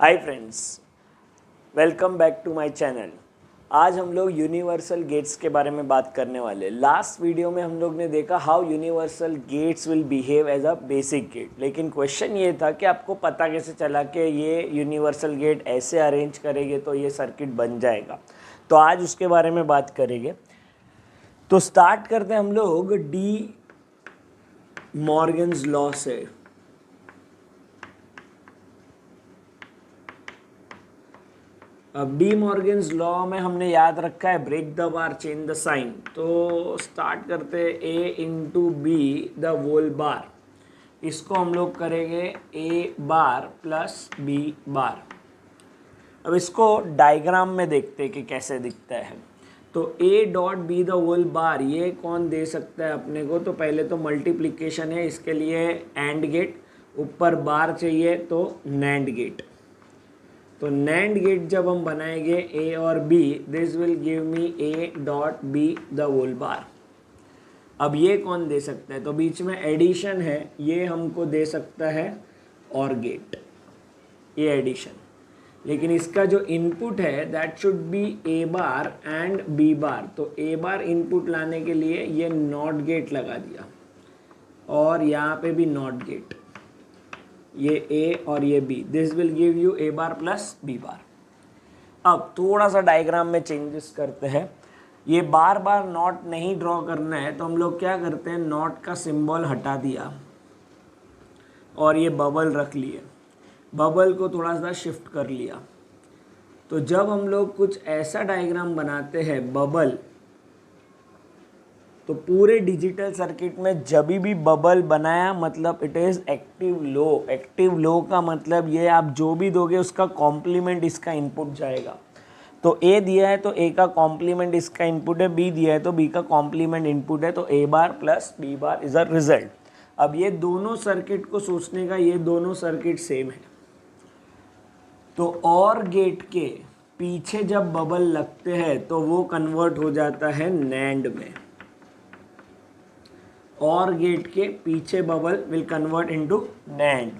Hi friends, welcome back to my channel. आज हम लोग यूनिवर्सल गेट्स के बारे में बात करने वाले। लास्ट वीडियो में हम लोग ने देखा how universal gates will behave as a basic gate, लेकिन क्वेश्चन ये था कि आपको पता कैसे चला कि ये यूनिवर्सल गेट ऐसे अरेंज करेंगे तो ये सर्किट बन जाएगा। तो आज उसके बारे में बात करेंगे। तो स्टार्ट करते हैं हम लोग डी मॉर्गन्स लॉ से। अब डी मॉर्गन्स लॉ में हमने याद रखा है break the bar change the sign. तो स्टार्ट करते हैं A into B the whole bar. इसको हम लोग करेंगे ए बार प्लस बी बार। अब इसको डायग्राम में देखते हैं कि कैसे दिखता है। तो A dot B the whole bar ये कौन दे सकता है अपने को। तो पहले तो मल्टीप्लिकेशन है, इसके लिए एंड गेट, ऊपर बार चाहिए तो नैंड गेट। तो नैंड गेट जब हम बनाएंगे ए और B, this will give me A dot B the whole bar. अब ये कौन दे सकता है, तो बीच में एडिशन है, ये हमको दे सकता है और गेट, ये एडिशन। लेकिन इसका जो इनपुट है that should be A bar and B bar. तो ए बार इनपुट लाने के लिए ये नॉट गेट लगा दिया और यहाँ पे भी नॉट गेट, ये ए और ये B. This will give you A bar plus B bar. अब थोड़ा सा डायग्राम में चेंजेस करते हैं। ये बार बार नॉट नहीं ड्रॉ करना है तो हम लोग क्या करते हैं, नॉट का सिंबल हटा दिया और ये बबल रख लिए, बबल को थोड़ा सा शिफ्ट कर लिया। तो जब हम लोग कुछ ऐसा डायग्राम बनाते हैं बबल, तो पूरे डिजिटल सर्किट में जब भी बबल बनाया मतलब it is active low. Active low का मतलब ये आप जो भी दोगे उसका कॉम्प्लीमेंट इसका इनपुट जाएगा। तो ए दिया है तो ए का कॉम्प्लीमेंट इसका इनपुट है, बी दिया है तो बी का कॉम्प्लीमेंट इनपुट है। तो A bar plus B bar is a result. अब ये दोनों सर्किट को सोचने का, ये दोनों सर्किट सेम है। तो और गेट के पीछे जब बबल लगते हैं तो वो कन्वर्ट हो जाता है नैंड में। और गेट के पीछे bubble will convert into NAND.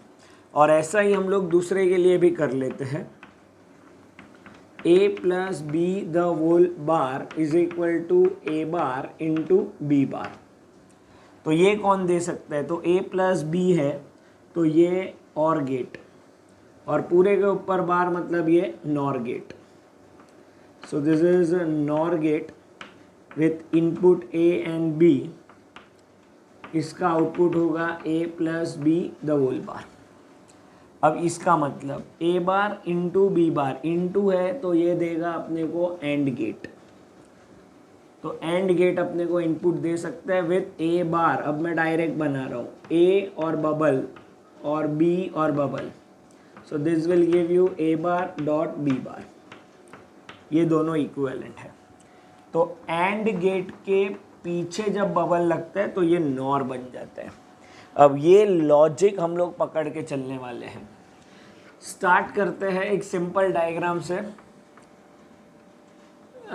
और ऐसा ही हम लोग दूसरे के लिए भी कर लेते हैं। A plus B the whole bar is equal to A bar into B bar. तो ये कौन दे सकता है, तो ए प्लस बी है तो ये और गेट, और पूरे के ऊपर बार मतलब ये NOR gate. So this is NOR gate with input A and B. इसका आउटपुट होगा A plus B the whole bar. अब इसका मतलब A bar into B bar, into है तो ये देगा अपने को एंड गेट। तो एंड गेट अपने को इनपुट दे सकता है विथ ए बार। अब मैं डायरेक्ट बना रहा हूँ, ए और बबल और बी और bubble. So this will give you A bar dot B bar. ये दोनों इक्विवेलेंट है। तो एंड गेट के पीछे जब बबल लगता है तो ये नॉर बन जाता है। अब ये लॉजिक हम लोग पकड़ के चलने वाले हैं। स्टार्ट करते हैं एक सिंपल डायग्राम से।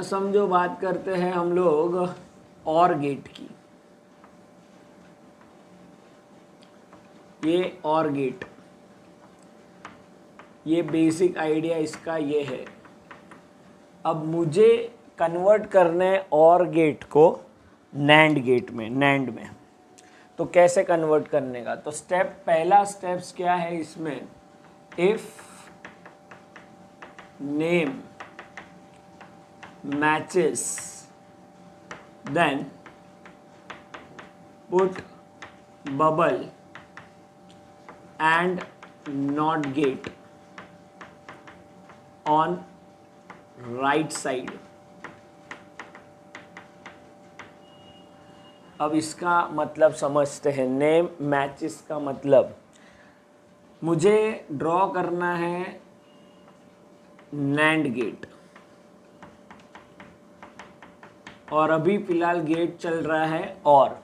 समझो बात करते हैं हम लोग और गेट की। ये और गेट, ये बेसिक आइडिया इसका ये है। अब मुझे कन्वर्ट करना है और गेट को नैंड गेट में, नैंड में। तो कैसे कन्वर्ट करने का, तो पहला स्टेप्स क्या है इसमें, if name matches then put bubble and not gate on right side. अब इसका मतलब समझते हैं। नेम मैचेस का मतलब मुझे ड्रॉ करना है नैंड गेट, और अभी फिलहाल गेट चल रहा है और,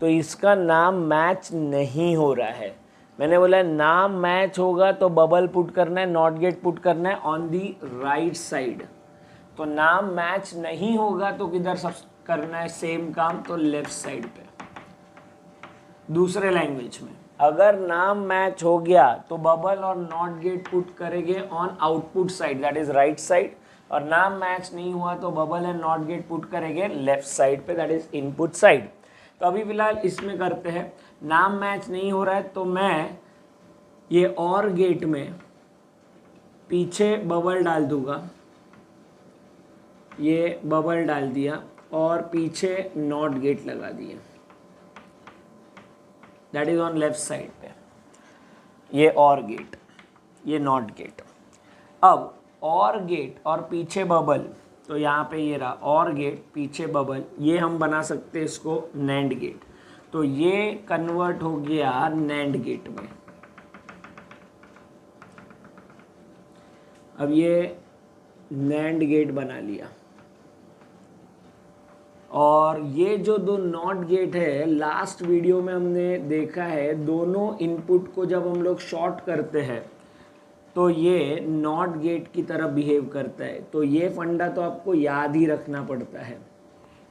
तो इसका नाम मैच नहीं हो रहा है। मैंने बोला नाम मैच होगा तो बबल पुट करना है, नॉट गेट पुट करना है ऑन दी राइट साइड। तो नाम मैच नहीं होगा तो किधर सब करना है सेम काम, तो लेफ्ट साइड पे। दूसरे लैंग्वेज में अगर नाम मैच हो गया तो बबल और नॉट गेट पुट करेंगे on output side, that is right side, और नाम मैच नहीं हुआ तो bubble and not get put करेंगे लेफ्ट साइड पे, दैट इज इनपुट साइड। तो अभी फिलहाल इसमें करते हैं, नाम मैच नहीं हो रहा है तो मैं ये और गेट में पीछे बबल डाल दूंगा, ये बबल डाल दिया और पीछे नॉट गेट लगा दिया, that is on left side पे, ये और गेट, ये नॉट गेट। अब और गेट और पीछे बबल, तो यहाँ पे ये रहा और गेट पीछे बबल, ये हम बना सकते हैं इसको नैंड गेट। तो ये कन्वर्ट हो गया नैंड गेट में। अब ये नैंड गेट बना लिया, और ये जो दो नॉट गेट है, लास्ट वीडियो में हमने देखा है दोनों इनपुट को जब हम लोग शॉर्ट करते हैं तो ये नॉट गेट की तरह बिहेव करता है। तो ये फंडा तो आपको याद ही रखना पड़ता है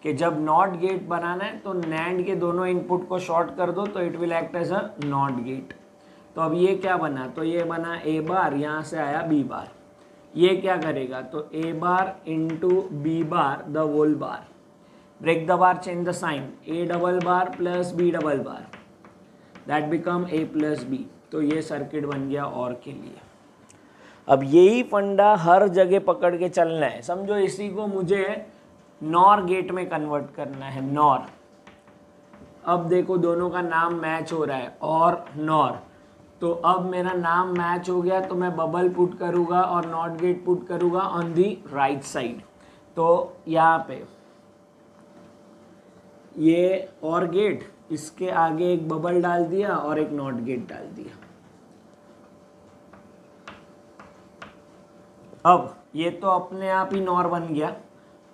कि जब नॉट गेट बनाना है तो नैंड के दोनों इनपुट को शॉर्ट कर दो तो it will act as a not gate. तो अब ये क्या बना, तो ये बना ए बार, यहाँ से आया बी बार। ये क्या करेगा, तो A bar into B bar the whole bar, break the bar, change the sign, A double bar plus B double bar, that become A plus B. तो ये सर्किट बन गया और के लिए। अब यही फंडा हर जगह पकड़ के चलना है, समझो इसी को मुझे नॉर गेट में कन्वर्ट करना है, नॉर। अब देखो दोनों का नाम मैच हो रहा है और नॉर, तो अब मेरा नाम मैच हो गया तो मैं बबल पुट करूँगा और नॉट गेट पुट करूँगा ऑन दी राइट साइड। तो यहाँ पे ये और गेट, इसके आगे एक बबल डाल दिया और एक नॉट गेट डाल दिया। अब ये तो अपने आप ही नॉर बन गया,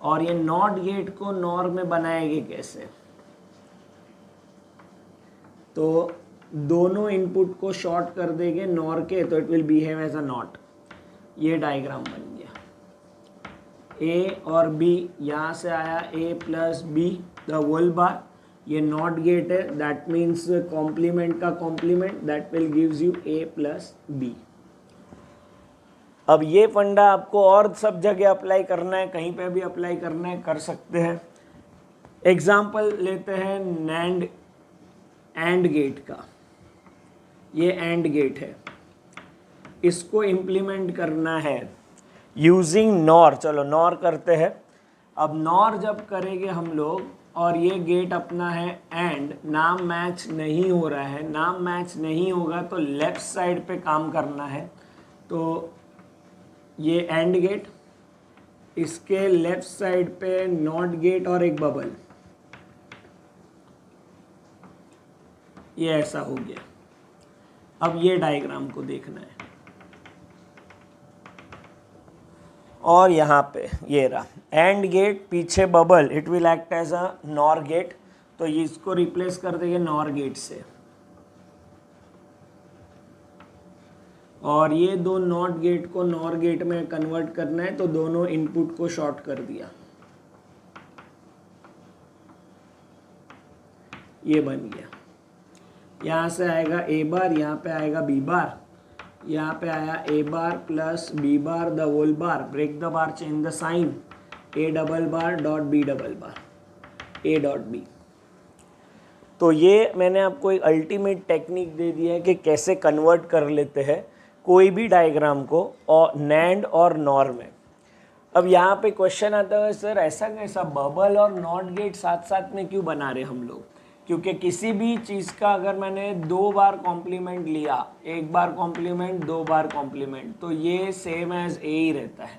और ये नॉट गेट को नॉर में बनाएंगे कैसे, तो दोनों इनपुट को शॉर्ट कर देंगे नॉर के, तो it will behave as a NOT. ये डायग्राम बन गया, ए और बी, यहाँ से आया A plus B the whole bar, ये नॉट गेट है, दैट मीन्स कॉम्प्लीमेंट का complement, that will gives you A plus B. अब ये फंडा आपको और सब जगह अप्लाई करना है, कहीं पे भी अप्लाई करना है कर सकते हैं। एग्जाम्पल लेते हैं नैंड एंड गेट का, ये एंड गेट है, इसको इम्प्लीमेंट करना है यूजिंग नॉर। चलो नॉर करते हैं। अब नॉर जब करेंगे हम लोग, और ये गेट अपना है एंड, नाम मैच नहीं हो रहा है, नाम मैच नहीं होगा तो लेफ्ट साइड पे काम करना है। तो ये एंड गेट, इसके लेफ्ट साइड पे नॉट गेट और एक बबल, ये ऐसा हो गया। अब ये डायग्राम को देखना है, और यहाँ पे ये रहा एंड गेट पीछे bubble, it will act as a nor gate. तो ये इसको रिप्लेस कर देंगे नॉर गेट से, और ये दो नॉट गेट को नॉर गेट में कन्वर्ट करना है, तो दोनों इनपुट को शॉर्ट कर दिया, ये बन गया। यहाँ से आएगा ए बार, यहाँ पे आएगा बी बार, यहाँ पे आया A bar plus B bar the whole bar, break the bar, change the sign, A double bar dot B double bar, A dot B. तो ये मैंने आपको एक अल्टीमेट टेक्निक दे दी है कि कैसे कन्वर्ट कर लेते हैं कोई भी डायग्राम को और नैंड और नॉर में। अब यहाँ पे क्वेश्चन आता है, सर ऐसा कैसा बबल और नॉट गेट साथ साथ में क्यों बना रहे हम लोग? क्योंकि किसी भी चीज़ का अगर मैंने 2 बार कॉम्प्लीमेंट लिया, 1 बार कॉम्प्लीमेंट 2 बार कॉम्प्लीमेंट, तो ये सेम एज ए ही रहता है।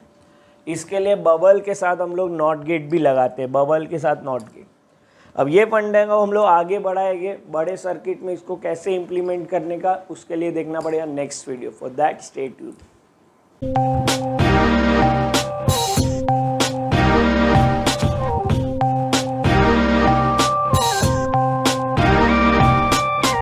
इसके लिए बबल के साथ हम लोग नॉट गेट भी लगाते हैं, बबल के साथ नॉट गेट। अब ये फंडे को हम लोग आगे बढ़ाएंगे, बड़े सर्किट में इसको कैसे इम्प्लीमेंट करने का, उसके लिए देखना पड़ेगा next video. For that stay tuned.